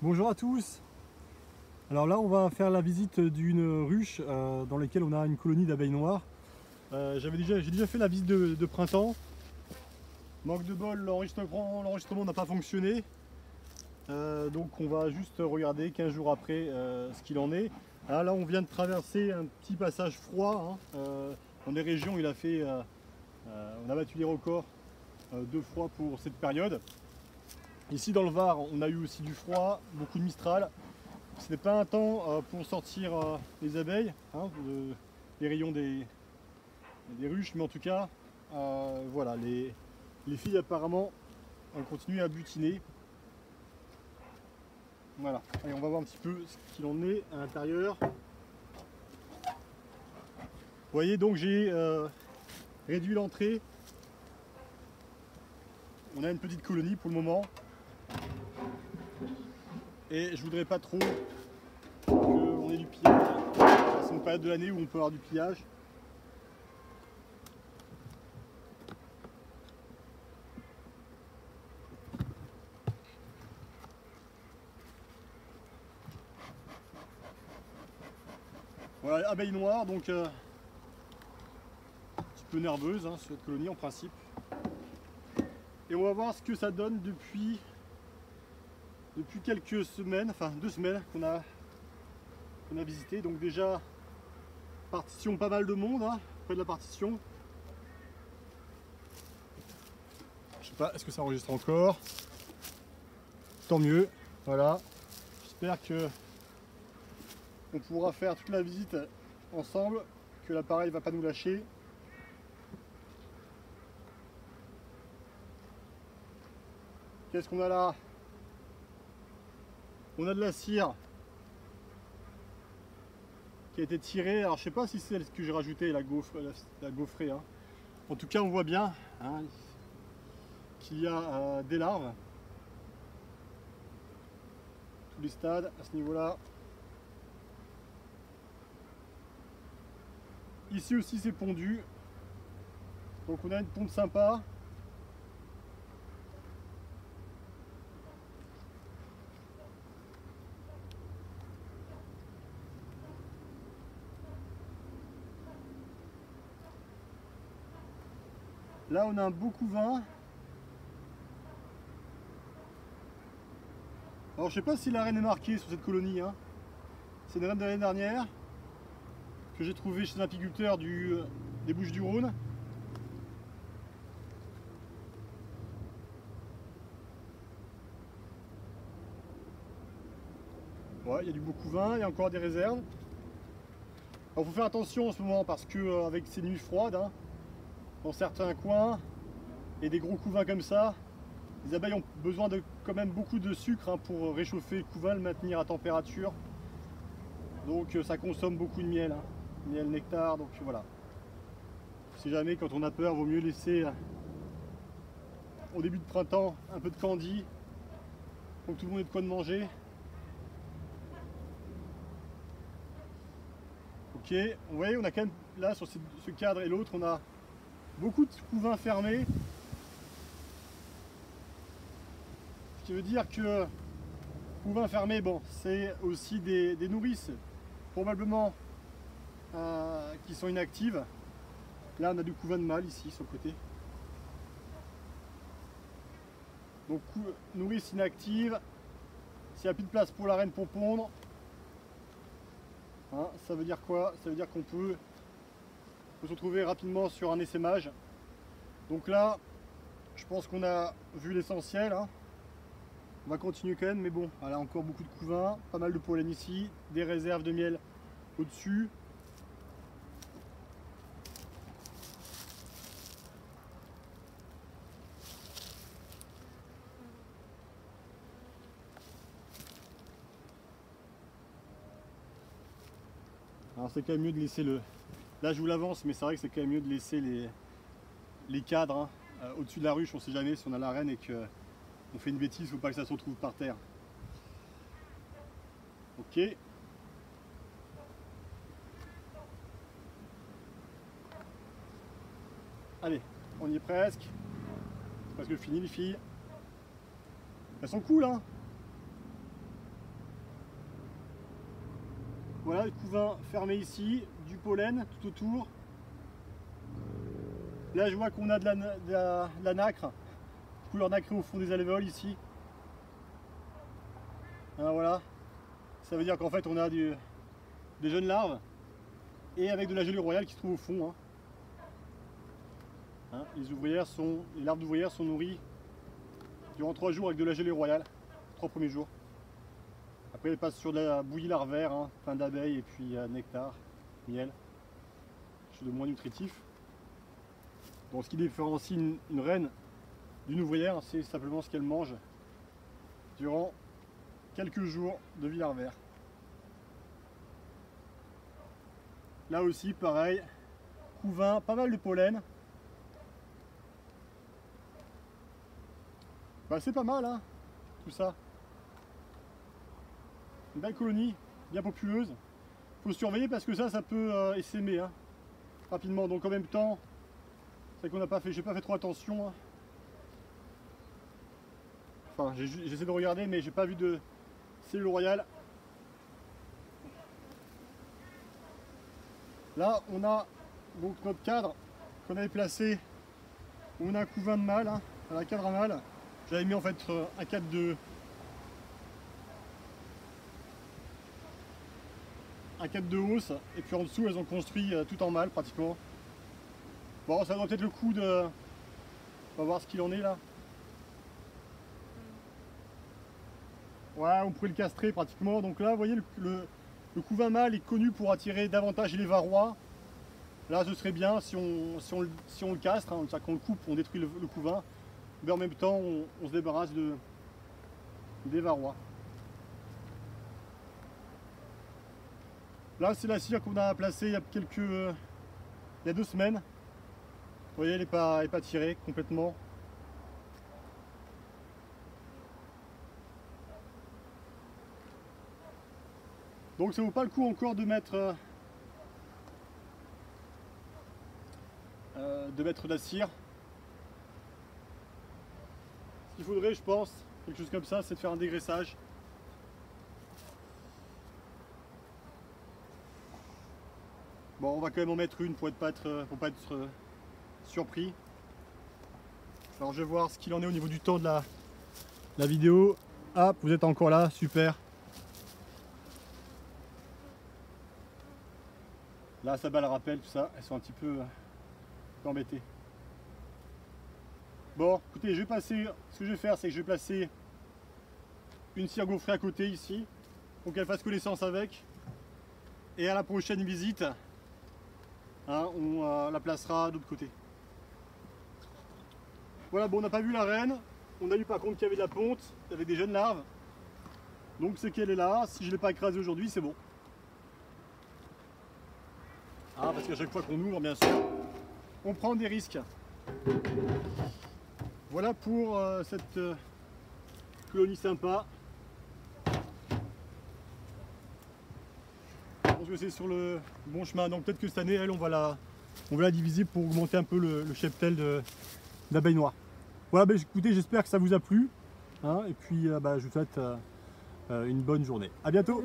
Bonjour à tous. Alors là on va faire la visite d'une ruche dans laquelle on a une colonie d'abeilles noires. J'ai déjà fait la visite de printemps. Manque de bol, l'enregistrement n'a pas fonctionné. Donc on va juste regarder 15 jours après ce qu'il en est. Là on vient de traverser un petit passage froid. Dans des régions on a battu les records de froid pour cette période. Ici dans le Var, on a eu aussi du froid, beaucoup de Mistral. Ce n'est pas un temps pour sortir les abeilles, les rayons des ruches, mais en tout cas, voilà, les filles apparemment ont continué à butiner. Voilà, allez, on va voir un petit peu ce qu'il en est à l'intérieur. Vous voyez, donc j'ai réduit l'entrée. On a une petite colonie pour le moment. Et je voudrais pas trop qu'on ait du pillage. C'est une période de l'année où on peut avoir du pillage. Voilà, abeille noire, donc un petit peu nerveuse cette colonie en principe. Et on va voir ce que ça donne depuis quelques semaines, enfin 2 semaines qu'on a visité. Donc déjà, partition, pas mal de monde près de la partition. Je sais pas, est-ce que ça enregistre encore? Tant mieux, voilà. J'espère que on pourra faire toute la visite ensemble, que l'appareil va pas nous lâcher. Qu'est-ce qu'on a là? On a de la cire qui a été tirée. Alors je sais pas si c'est ce que j'ai rajouté, la gaufrée. En tout cas on voit bien qu'il y a des larves. Tous les stades à ce niveau-là. Ici aussi c'est pondu. Donc on a une ponte sympa. Là on a un beau couvain. Alors je sais pas si la reine est marquée sur cette colonie. C'est une reine de l'année dernière que j'ai trouvée chez un apiculteur des Bouches-du-Rhône. Ouais, il y a du beau couvain, il y a encore des réserves. Alors faut faire attention en ce moment parce que avec ces nuits froides, dans certains coins et des gros couvains comme ça, les abeilles ont besoin de quand même beaucoup de sucre pour réchauffer le couvain, le maintenir à température. Donc ça consomme beaucoup de miel, miel, nectar, donc voilà. Si jamais quand on a peur, vaut mieux laisser au début de printemps un peu de candy pour que tout le monde ait de quoi de manger. Ok, vous voyez, on a quand même là sur ce cadre et l'autre, on a beaucoup de couvains fermés. Ce qui veut dire que couvain fermé, bon, c'est aussi des nourrices probablement qui sont inactives. Là on a du couvain de mâle ici sur le côté. Donc nourrice inactive, s'il n'y a plus de place pour la reine pour pondre, ça veut dire quoi? Ça veut dire qu'on peut se retrouver rapidement sur un essaimage. Donc là, je pense qu'on a vu l'essentiel. On va continuer quand même, mais bon, voilà, encore beaucoup de couvains, pas mal de pollen ici, des réserves de miel au-dessus. Alors c'est quand même mieux de laisser Là je vous l'avance, mais c'est vrai que c'est quand même mieux de laisser les cadres au-dessus de la ruche. On sait jamais si on a la reine et qu'on fait une bêtise, faut pas que ça se retrouve par terre. Ok. Allez, on y est presque. C'est presque fini les filles. Elles sont cool Voilà, le couvain fermé ici, du pollen tout autour. Là je vois qu'on a de la nacre, couleur nacrée au fond des alvéoles ici. Hein, voilà, ça veut dire qu'en fait on a des jeunes larves et avec de la gelée royale qui se trouve au fond. Hein. Hein, les larves d'ouvrières sont nourries durant 3 jours avec de la gelée royale, 3 premiers jours. Après elles passent sur de la bouillie larvaire, hein, plein d'abeilles et puis nectar, miel, quelque chose de moins nutritif. Donc ce qui différencie une reine d'une ouvrière, c'est simplement ce qu'elle mange durant quelques jours de vie larvaire. Là aussi pareil, couvain, pas mal de pollen. Bah, c'est pas mal hein, tout ça. Une belle colonie, bien populeuse. Faut surveiller parce que ça peut essaimer hein, rapidement. Donc en même temps, c'est qu'on n'a pas fait, j'ai pas fait trop attention. Hein. Enfin, j'essaie de regarder, mais j'ai pas vu de cellule royale. Là, on a donc notre cadre qu'on avait placé. On a un couvain de mâle, hein, un cadre à mâle. J'avais mis en fait un cadre de hausse, et puis en dessous elles ont construit tout en mâle pratiquement. Bon, ça doit peut-être le coup de... On va voir ce qu'il en est là. Ouais, on pourrait le castrer pratiquement. Donc là, vous voyez, le couvain mâle est connu pour attirer davantage les varrois. Là, ce serait bien si on le castre, hein, qu'on le coupe, on détruit le couvain. Mais en même temps, on se débarrasse des varrois. Là, c'est la cire qu'on a placée il y a 2 semaines. Vous voyez, elle n'est pas tirée complètement. Donc ça vaut pas le coup encore de mettre de la cire. Ce qu'il faudrait, je pense, quelque chose comme ça, c'est de faire un dégraissage. Bon, on va quand même en mettre une pour pas être surpris. Alors je vais voir ce qu'il en est au niveau du temps de la vidéo. Ah, vous êtes encore là, super. Là, ça bat le rappel, tout ça. Elles sont un petit peu embêtées. Bon, écoutez, ce que je vais faire, c'est que je vais placer une cire gaufrée à côté ici, pour qu'elle fasse connaissance avec. Et à la prochaine visite, hein, on la placera de l'autre côté. Voilà, bon, on n'a pas vu la reine. On a vu par contre qu'il y avait de la ponte, il y avait des jeunes larves. Donc c'est qu'elle est là. Si je ne l'ai pas écrasée aujourd'hui, c'est bon. Ah, parce qu'à chaque fois qu'on ouvre, bien sûr, on prend des risques. Voilà pour cette colonie sympa. Je pense que c'est sur le bon chemin. Donc peut-être que cette année, elle, on va la diviser pour augmenter un peu le cheptel d'abeilles noires. Voilà, bah, écoutez, j'espère que ça vous a plu. Hein, et puis je vous souhaite une bonne journée. À bientôt.